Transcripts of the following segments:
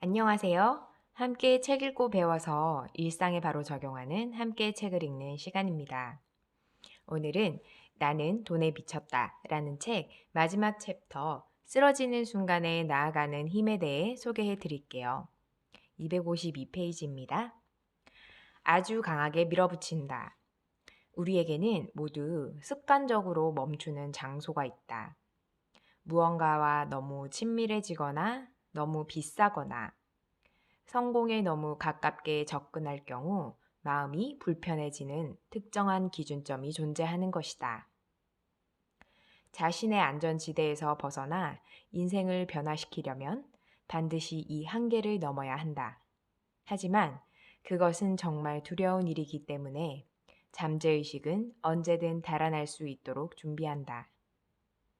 안녕하세요. 함께 책 읽고 배워서 일상에 바로 적용하는 함께 책을 읽는 시간입니다. 오늘은 나는 돈에 미쳤다 라는 책 마지막 챕터 쓰러지는 순간에 나아가는 힘에 대해 소개해 드릴게요. 252페이지입니다. 아주 강하게 밀어붙인다. 우리에게는 모두 습관적으로 멈추는 장소가 있다. 무언가와 너무 친밀해지거나 너무 비싸거나 성공에 너무 가깝게 접근할 경우 마음이 불편해지는 특정한 기준점이 존재하는 것이다. 자신의 안전지대에서 벗어나 인생을 변화시키려면 반드시 이 한계를 넘어야 한다. 하지만 그것은 정말 두려운 일이기 때문에 잠재의식은 언제든 달아날 수 있도록 준비한다.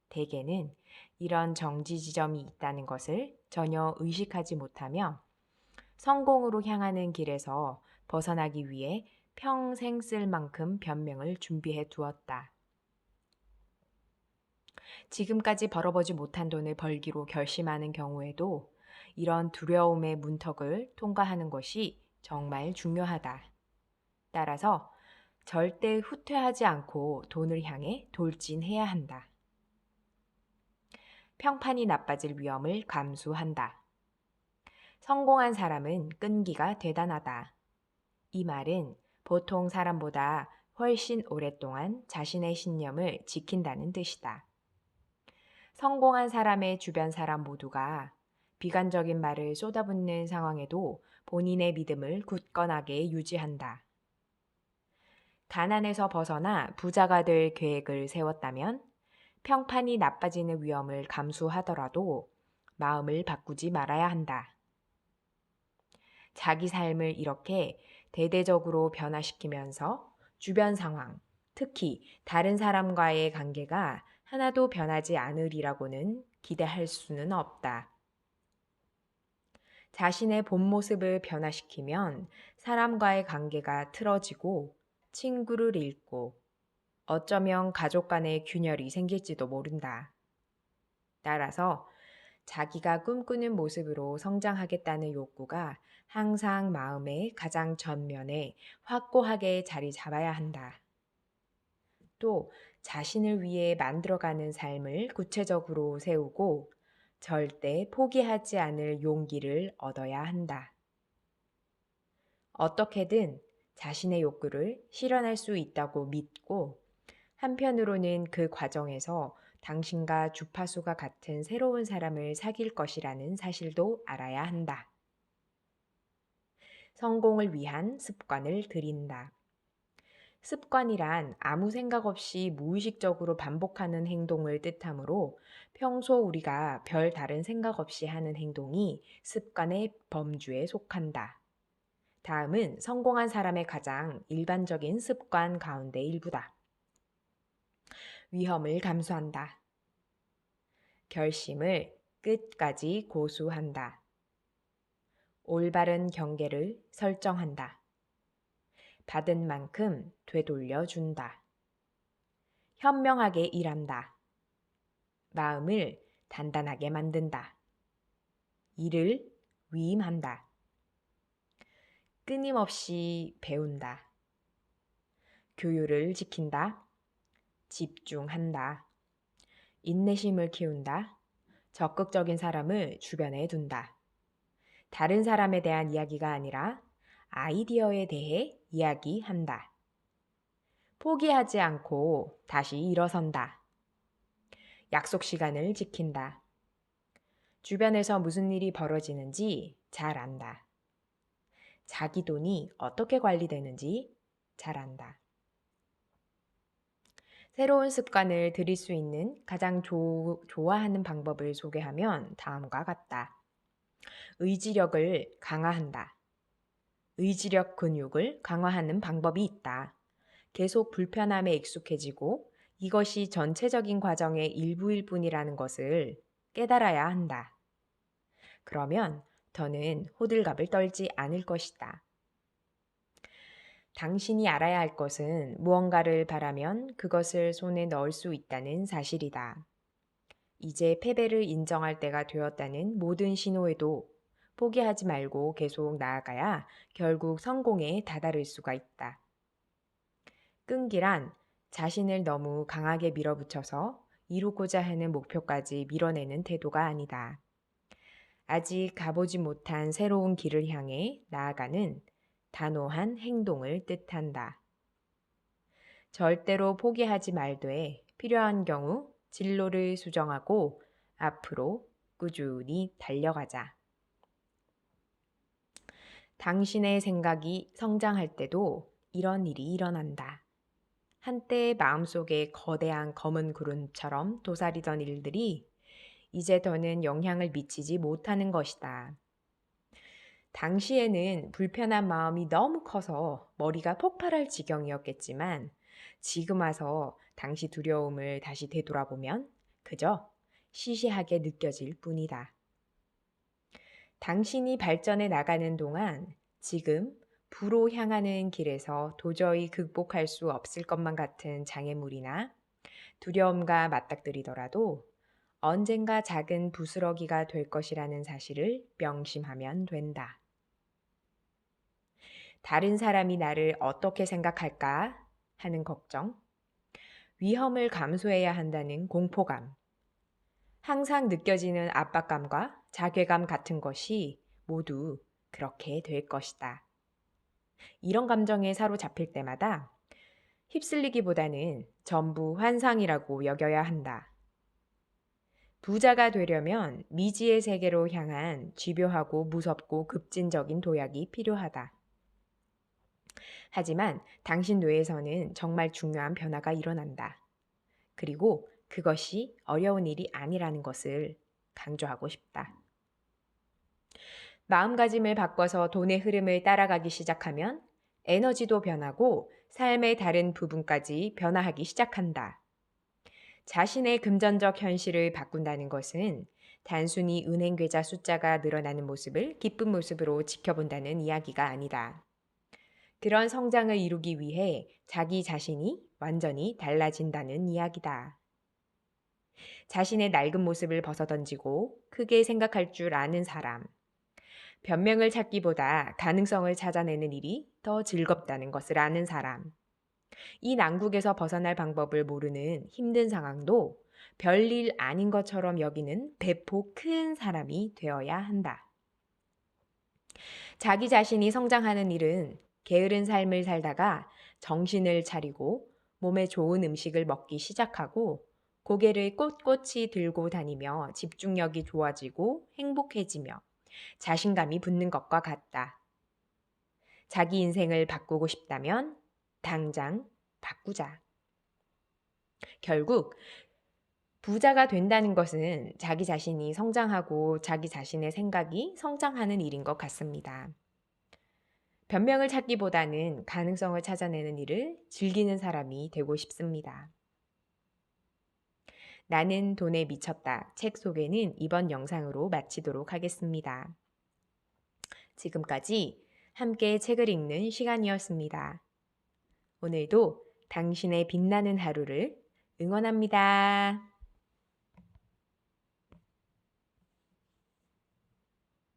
대개는 이런 정지 지점이 있다는 것을 전혀 의식하지 못하며 성공으로 향하는 길에서 벗어나기 위해 평생 쓸 만큼 변명을 준비해 두었다. 지금까지 벌어보지 못한 돈을 벌기로 결심하는 경우에도 이런 두려움의 문턱을 통과하는 것이 정말 중요하다. 따라서 절대 후퇴하지 않고 돈을 향해 돌진해야 한다. 평판이 나빠질 위험을 감수한다. 성공한 사람은 끈기가 대단하다. 이 말은 보통 사람보다 훨씬 오랫동안 자신의 신념을 지킨다는 뜻이다. 성공한 사람의 주변 사람 모두가 비관적인 말을 쏟아붓는 상황에도 본인의 믿음을 굳건하게 유지한다. 가난에서 벗어나 부자가 될 계획을 세웠다면 평판이 나빠지는 위험을 감수하더라도 마음을 바꾸지 말아야 한다. 자기 삶을 이렇게 대대적으로 변화시키면서 주변 상황, 특히 다른 사람과의 관계가 하나도 변하지 않으리라고는 기대할 수는 없다. 자신의 본 모습을 변화시키면 사람과의 관계가 틀어지고 친구를 잃고 어쩌면 가족 간의 균열이 생길지도 모른다. 따라서 자기가 꿈꾸는 모습으로 성장하겠다는 욕구가 항상 마음의 가장 전면에 확고하게 자리 잡아야 한다. 또 자신을 위해 만들어가는 삶을 구체적으로 세우고 절대 포기하지 않을 용기를 얻어야 한다. 어떻게든 자신의 욕구를 실현할 수 있다고 믿고 한편으로는 그 과정에서 당신과 주파수가 같은 새로운 사람을 사귈 것이라는 사실도 알아야 한다. 성공을 위한 습관을 들인다. 습관이란 아무 생각 없이 무의식적으로 반복하는 행동을 뜻하므로 평소 우리가 별 다른 생각 없이 하는 행동이 습관의 범주에 속한다. 다음은 성공한 사람의 가장 일반적인 습관 가운데 일부다. 위험을 감수한다. 결심을 끝까지 고수한다. 올바른 경계를 설정한다. 받은 만큼 되돌려 준다. 현명하게 일한다. 마음을 단단하게 만든다. 일을 위임한다. 끊임없이 배운다. 교율을 지킨다. 집중한다. 인내심을 키운다. 적극적인 사람을 주변에 둔다. 다른 사람에 대한 이야기가 아니라 아이디어에 대해 이야기한다. 포기하지 않고 다시 일어선다. 약속 시간을 지킨다. 주변에서 무슨 일이 벌어지는지 잘 안다. 자기 돈이 어떻게 관리되는지 잘 안다. 새로운 습관을 들일 수 있는 가장 좋아하는 방법을 소개하면 다음과 같다. 의지력을 강화한다. 의지력 근육을 강화하는 방법이 있다. 계속 불편함에 익숙해지고 이것이 전체적인 과정의 일부일 뿐이라는 것을 깨달아야 한다. 그러면 더는 호들갑을 떨지 않을 것이다. 당신이 알아야 할 것은 무언가를 바라면 그것을 손에 넣을 수 있다는 사실이다. 이제 패배를 인정할 때가 되었다는 모든 신호에도 포기하지 말고 계속 나아가야 결국 성공에 다다를 수가 있다. 끈기란 자신을 너무 강하게 밀어붙여서 이루고자 하는 목표까지 밀어내는 태도가 아니다. 아직 가보지 못한 새로운 길을 향해 나아가는 단호한 행동을 뜻한다. 절대로 포기하지 말되 필요한 경우 진로를 수정하고 앞으로 꾸준히 달려가자. 당신의 생각이 성장할 때도 이런 일이 일어난다. 한때 마음속에 거대한 검은 구름처럼 도사리던 일들이 이제 더는 영향을 미치지 못하는 것이다. 당시에는 불편한 마음이 너무 커서 머리가 폭발할 지경이었겠지만 지금 와서 당시 두려움을 다시 되돌아보면 그저 시시하게 느껴질 뿐이다. 당신이 발전해 나가는 동안 지금 부로 향하는 길에서 도저히 극복할 수 없을 것만 같은 장애물이나 두려움과 맞닥뜨리더라도 언젠가 작은 부스러기가 될 것이라는 사실을 명심하면 된다. 다른 사람이 나를 어떻게 생각할까 하는 걱정, 위험을 감수해야 한다는 공포감, 항상 느껴지는 압박감과 자괴감 같은 것이 모두 그렇게 될 것이다. 이런 감정에 사로잡힐 때마다 휩쓸리기보다는 전부 환상이라고 여겨야 한다. 부자가 되려면 미지의 세계로 향한 집요하고 무섭고 급진적인 도약이 필요하다. 하지만 당신 뇌에서는 정말 중요한 변화가 일어난다. 그리고 그것이 어려운 일이 아니라는 것을 강조하고 싶다. 마음가짐을 바꿔서 돈의 흐름을 따라가기 시작하면 에너지도 변하고 삶의 다른 부분까지 변화하기 시작한다. 자신의 금전적 현실을 바꾼다는 것은 단순히 은행 계좌 숫자가 늘어나는 모습을 기쁜 모습으로 지켜본다는 이야기가 아니다. 그런 성장을 이루기 위해 자기 자신이 완전히 달라진다는 이야기다. 자신의 낡은 모습을 벗어던지고 크게 생각할 줄 아는 사람. 변명을 찾기보다 가능성을 찾아내는 일이 더 즐겁다는 것을 아는 사람. 이 난국에서 벗어날 방법을 모르는 힘든 상황도 별일 아닌 것처럼 여기는 배포 큰 사람이 되어야 한다. 자기 자신이 성장하는 일은 게으른 삶을 살다가 정신을 차리고 몸에 좋은 음식을 먹기 시작하고 고개를 꼿꼿이 들고 다니며 집중력이 좋아지고 행복해지며 자신감이 붙는 것과 같다. 자기 인생을 바꾸고 싶다면 당장 바꾸자. 결국 부자가 된다는 것은 자기 자신이 성장하고 자기 자신의 생각이 성장하는 일인 것 같습니다. 변명을 찾기보다는 가능성을 찾아내는 일을 즐기는 사람이 되고 싶습니다. 나는 돈에 미쳤다. 책 소개는 이번 영상으로 마치도록 하겠습니다. 지금까지 함께 책을 읽는 시간이었습니다. 오늘도 당신의 빛나는 하루를 응원합니다.